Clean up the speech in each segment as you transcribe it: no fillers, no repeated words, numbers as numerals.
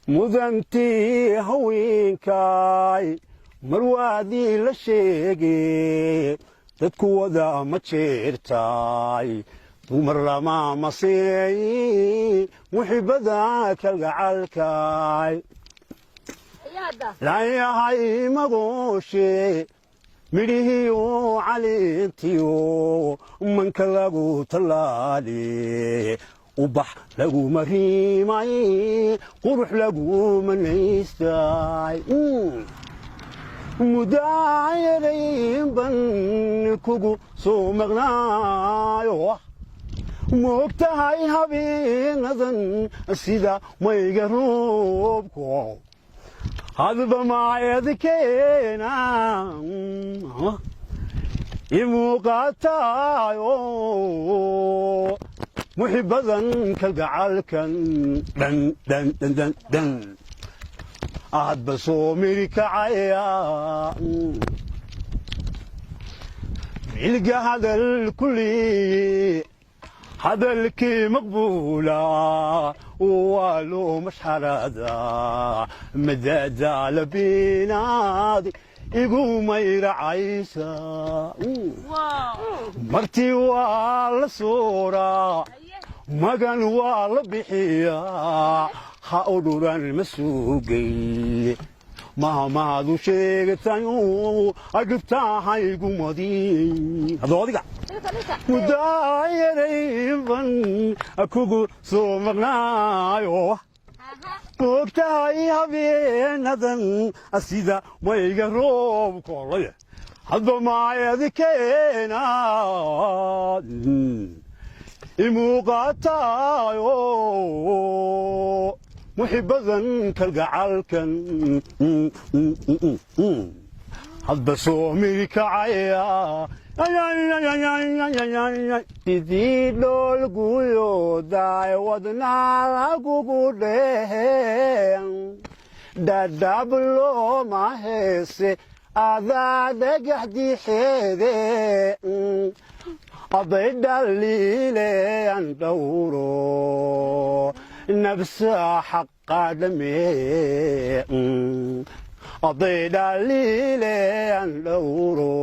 mudantii haweenkaay marwaadii la sheegay dadku wada ma jeertaay dumar lama maseey muxibada kalgacalkaay laayahay magooshe midhihiyo caleentiyo manka lagu tallaale ubax lagu mariimay qurux lagu manaystay mudaayareyn ban kugu soo maqnaayo moogtahay habeenadan sida mayga roobko hadba maayadkeena imuuqaataayo muxibadan kalgacalkan dhan dhan dhan dhan dhan ahadba soo miri kacaya ilga hadal kulli hadalkii maqbuula waa loo mashxarada madaadaala binaadi igu mayracaysa martii waa la sooraa magan waa la bixiyaa ha odhuran ma suugay mahamaadu sheegatayo adhibtaahaygu madiin hadoodiga mudaayareynban kugu soo maqnaayo moogtahay habeenadan sida mayga roobkoolaya hadba maayadikeena imuuqaataayo muxibadan kalgacalkan hadba soo miri kacaya sidii dhoolguyo daay wadnaa kugu dheheen dhadhablooma heese adaa dhagax dixeede aday dhaliilean dhowro nafsa xaqa dhamee aday dhaliilean dhowro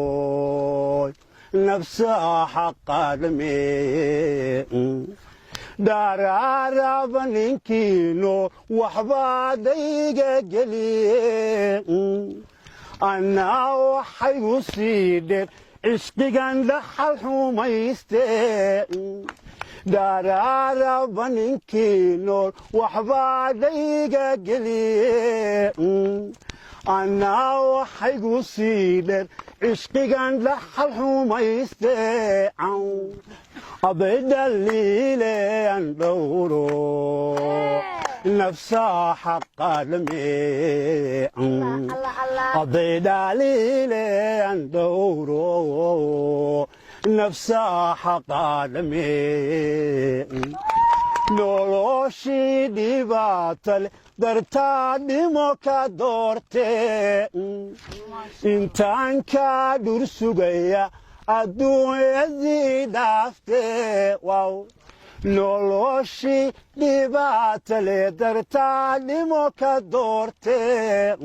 nafsa xaqa dhamee dharaaraba ninkiino waxbaadayga geliye anaa waxaygu sii dheer cishqigan dhaxal xumayste dharaaraba ninkiino waxbaadayga geliye anaa waxaygu sii dheer cishqigan dhaxal xumayste aday dhaliilean dhowro nafsa xaqa dhamee aday dhaliilean dhowro nafsa xaqa dhamee noloshii dhibaata leh dartaa dhimo ka doortee intaan kaa dhur sugaya adduunyadii dhaaftee wow noloshii dhibaata leh dartaa dhimo ka doortee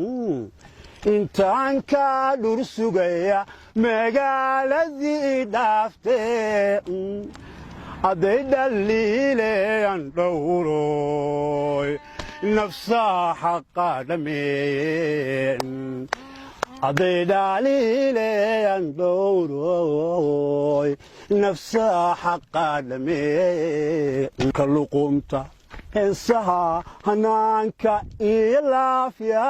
intaan kaa dhur sugaya magaaladii dhaaftee aday dhaliilean dhowroy nafsa xaqa dhameen aday dhaliilean dhowroy nafsa xaqa dhameen ka luqunta heesaha hanaanka iyo laafiya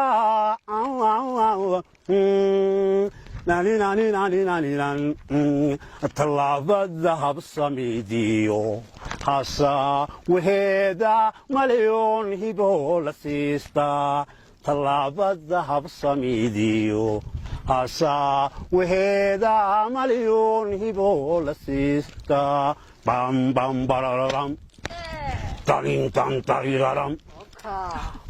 tallaabada habsamidiyo hasaa waheeda malyoon hiboo la siistaa tallaabada habsamidiyo hasaa waheeda malyoon hiboo la siistaa bambambararam tarintan tariraram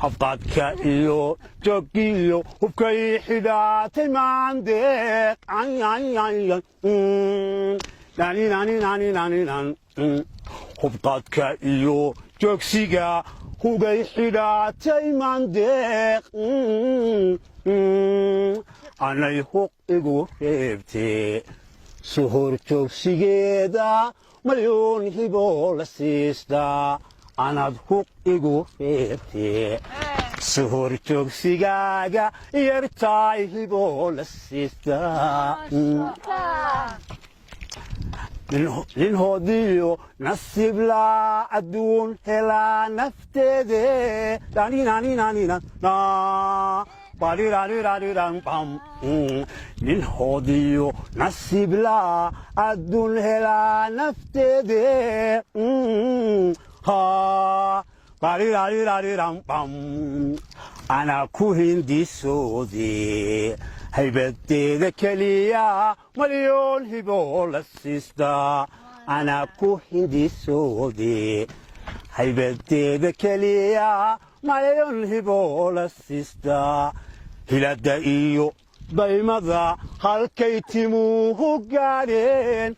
habqaadka iyo joogiyo hubkay xidhaatay maandeeq hubqaadka iyo joogsiga hugay xidhaatay mandeeq anay huq igu reebtee suhur joogsigeeda malyoon hiboo la siistaa anaad huq igu reebtee suhur joogsigaaga yartaay hiboo la siistaa nin hoodiyo nasiib laa adduun helaa nafteede nin hoodiyo nasiib laa adduun helaa nafteede anaa ku hindisoodee haybadeeda keliya malyoon hiboo la siistaa anaa ku hindisoodee haybadeeda keliya malyoon hiboo la siistaa hilada iyo daymada halkay timuhu gaadheen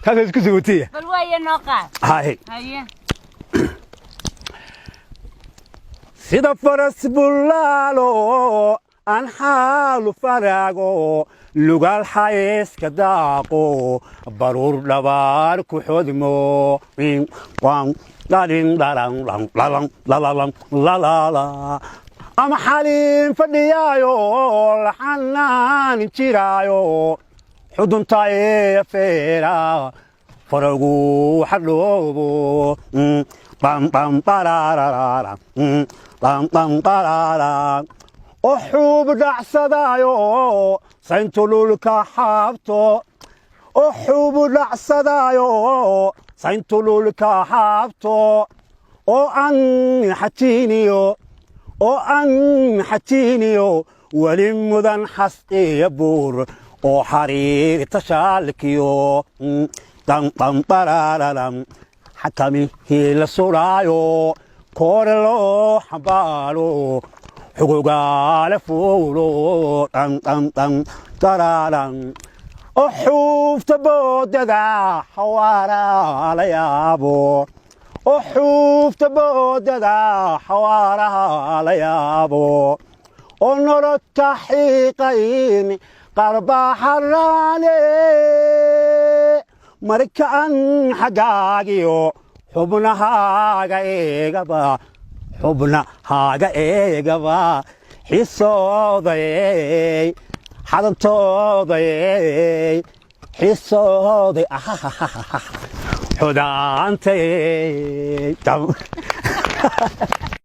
kaasa isku sugutiya bal waaye noo qaad haye haye sida faras bullaalo aan xaalu faraago lugaal xayeeska daaqo baruur dhabaar ku xodmo ama xaliin fadhiyaayo laxanaan jiraayo xuduntaye feera faragu xadhoobo oo xuub dhacsadaayo sayntu dhulka xaabto oo xuub dhacsadaayo sayntu dhulka xaabto oo aan xajiiniyo weli mudan xasqiya buur oo xariirta shaalkiyo xakamihii la suraayo koore loo xambaalo xugugaale fuulo oo xuufta boodada xawaara la yaabo oo xuufta boodada xawaaraha la yaabo oo nolodka xiiqayn qarbaxaraane markaan xagaagiyo xubnahaaga eegaba xisooday xadantooday xisooday xudaantay